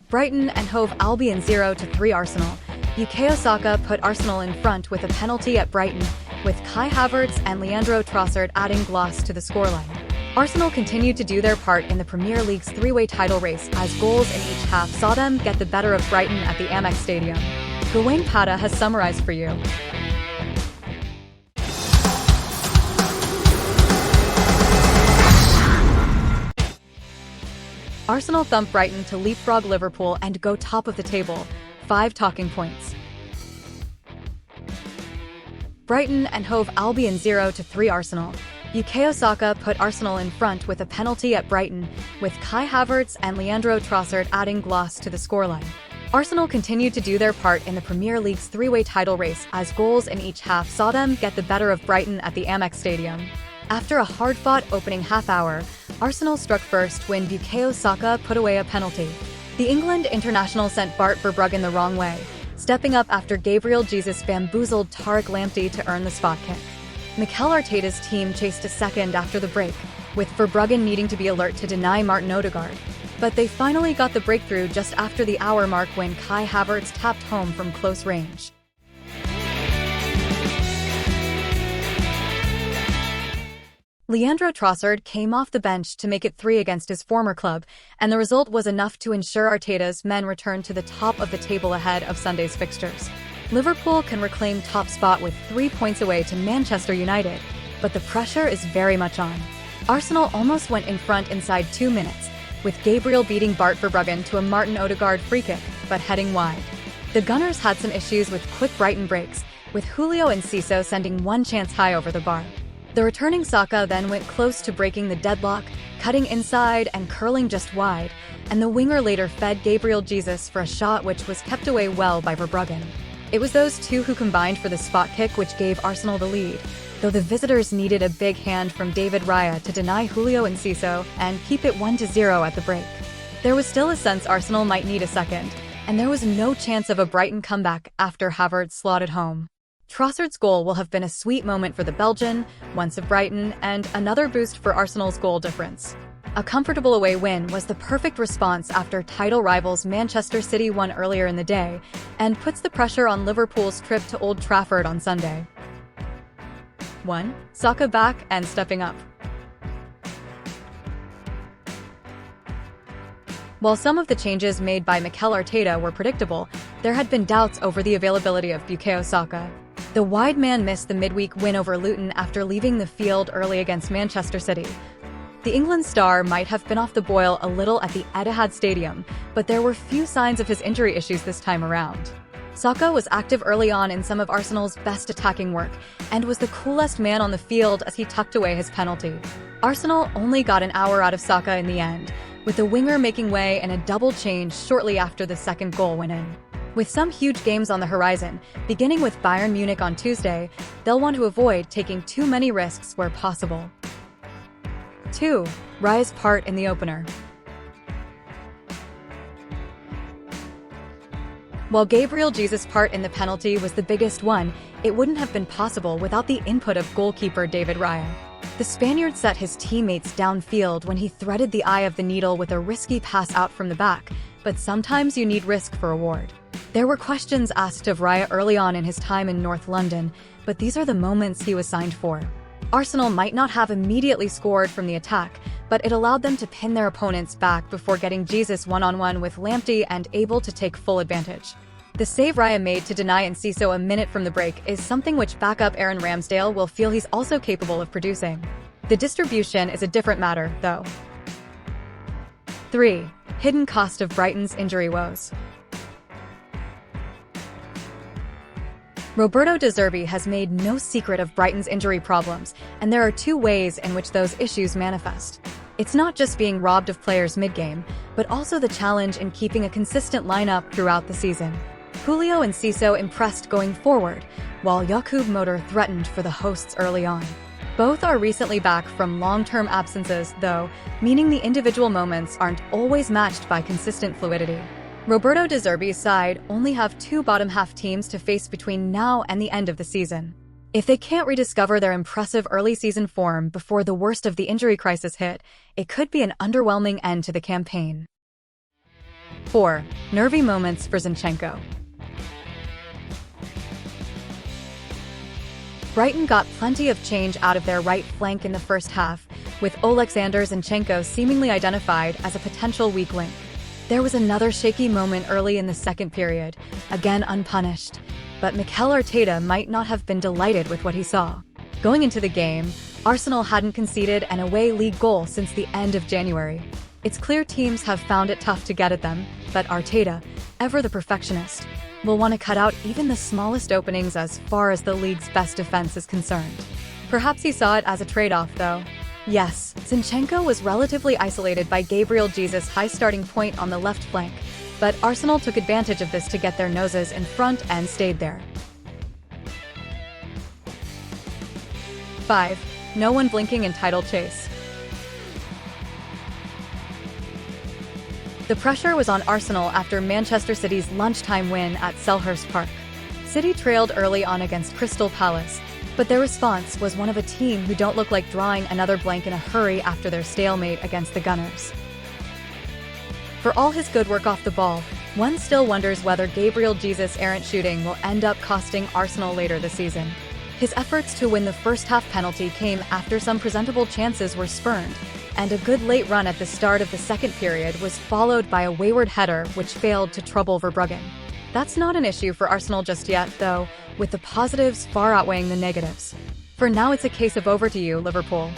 Brighton and Hove Albion 0-3 Arsenal. Bukayo Saka put Arsenal in front with a penalty at Brighton, with Kai Havertz and Leandro Trossard adding gloss to the scoreline. Arsenal continued to do their part in the Premier League's three-way title race as goals in each half saw them get the better of Brighton at the Amex Stadium. GAWANG PATAH has summarized for you. Arsenal thump Brighton to leapfrog Liverpool and go top of the table. 5 talking points. Brighton and Hove Albion 0-3 Arsenal. Bukayo Saka put Arsenal in front with a penalty at Brighton, with Kai Havertz and Leandro Trossard adding gloss to the scoreline. Arsenal continued to do their part in the Premier League's three-way title race as goals in each half saw them get the better of Brighton at the Amex Stadium. After a hard-fought opening half-hour, Arsenal struck first when Bukayo Saka put away a penalty. The England international sent Bart Verbruggen the wrong way, stepping up after Gabriel Jesus bamboozled Tariq Lamptey to earn the spot kick. Mikel Arteta's team chased a second after the break, with Verbruggen needing to be alert to deny Martin Odegaard. But they finally got the breakthrough just after the hour mark when Kai Havertz tapped home from close range. Leandro Trossard came off the bench to make it 3 against his former club, and the result was enough to ensure Arteta's men returned to the top of the table ahead of Sunday's fixtures. Liverpool can reclaim top spot with 3 points away to Manchester United, but the pressure is very much on. Arsenal almost went in front inside 2 minutes, with Gabriel beating Bart Verbruggen to a Martin Odegaard free kick, but heading wide. The Gunners had some issues with quick Brighton breaks, with Julio and Enciso sending one chance high over the bar. The returning Saka then went close to breaking the deadlock, cutting inside and curling just wide, and the winger later fed Gabriel Jesus for a shot which was kept away well by Verbruggen. It was those two who combined for the spot kick which gave Arsenal the lead, though the visitors needed a big hand from David Raya to deny Julio and Enciso and keep it 1-0 at the break. There was still a sense Arsenal might need a second, and there was no chance of a Brighton comeback after Havertz slotted home. Trossard's goal will have been a sweet moment for the Belgian, once of Brighton, and another boost for Arsenal's goal difference. A comfortable away win was the perfect response after title rivals Manchester City won earlier in the day, and puts the pressure on Liverpool's trip to Old Trafford on Sunday. 1. Saka back and stepping up. While some of the changes made by Mikel Arteta were predictable, there had been doubts over the availability of Bukayo Saka. The wide man missed the midweek win over Luton after leaving the field early against Manchester City. The England star might have been off the boil a little at the Etihad Stadium, but there were few signs of his injury issues this time around. Saka was active early on in some of Arsenal's best attacking work, and was the coolest man on the field as he tucked away his penalty. Arsenal only got an hour out of Saka in the end, with the winger making way in a double change shortly after the second goal went in. With some huge games on the horizon, beginning with Bayern Munich on Tuesday, they'll want to avoid taking too many risks where possible. 2. Raya's part in the opener. While Gabriel Jesus' part in the penalty was the biggest one, it wouldn't have been possible without the input of goalkeeper David Raya. The Spaniard set his teammates downfield when he threaded the eye of the needle with a risky pass out from the back, but sometimes you need risk for reward. There were questions asked of Raya early on in his time in North London, but these are the moments he was signed for. Arsenal might not have immediately scored from the attack, but it allowed them to pin their opponents back before getting Jesus one-on-one with Lamptey and able to take full advantage. The save Raya made to deny Enciso a minute from the break is something which backup Aaron Ramsdale will feel he's also capable of producing. The distribution is a different matter, though. 3. Hidden cost of Brighton's injury woes. Roberto De Zerbi has made no secret of Brighton's injury problems, and there are 2 ways in which those issues manifest. It's not just being robbed of players mid-game, but also the challenge in keeping a consistent lineup throughout the season. Julio and Enciso impressed going forward, while Jakub Moder threatened for the hosts early on. Both are recently back from long-term absences, though, meaning the individual moments aren't always matched by consistent fluidity. Roberto De Zerbi's side only have 2 bottom-half teams to face between now and the end of the season. If they can't rediscover their impressive early-season form before the worst of the injury crisis hit, it could be an underwhelming end to the campaign. 4. Nervy moments for Zinchenko. Brighton got plenty of change out of their right flank in the first half, with Alexander Zinchenko seemingly identified as a potential weak link. There was another shaky moment early in the second period, again unpunished, but Mikel Arteta might not have been delighted with what he saw. Going into the game, Arsenal hadn't conceded an away league goal since the end of January. It's clear teams have found it tough to get at them, but Arteta, ever the perfectionist, will want to cut out even the smallest openings as far as the league's best defense is concerned. Perhaps he saw it as a trade-off, though. Yes, Zinchenko was relatively isolated by Gabriel Jesus' high starting point on the left flank, but Arsenal took advantage of this to get their noses in front and stayed there. 5. No one blinking in title chase. The pressure was on Arsenal after Manchester City's lunchtime win at Selhurst Park. City trailed early on against Crystal Palace, but their response was one of a team who don't look like drawing another blank in a hurry after their stalemate against the Gunners. For all his good work off the ball, one still wonders whether Gabriel Jesus' errant shooting will end up costing Arsenal later this season. His efforts to win the first-half penalty came after some presentable chances were spurned, and a good late run at the start of the second period was followed by a wayward header which failed to trouble Verbruggen. That's not an issue for Arsenal just yet, though, with the positives far outweighing the negatives. For now, it's a case of over to you, Liverpool.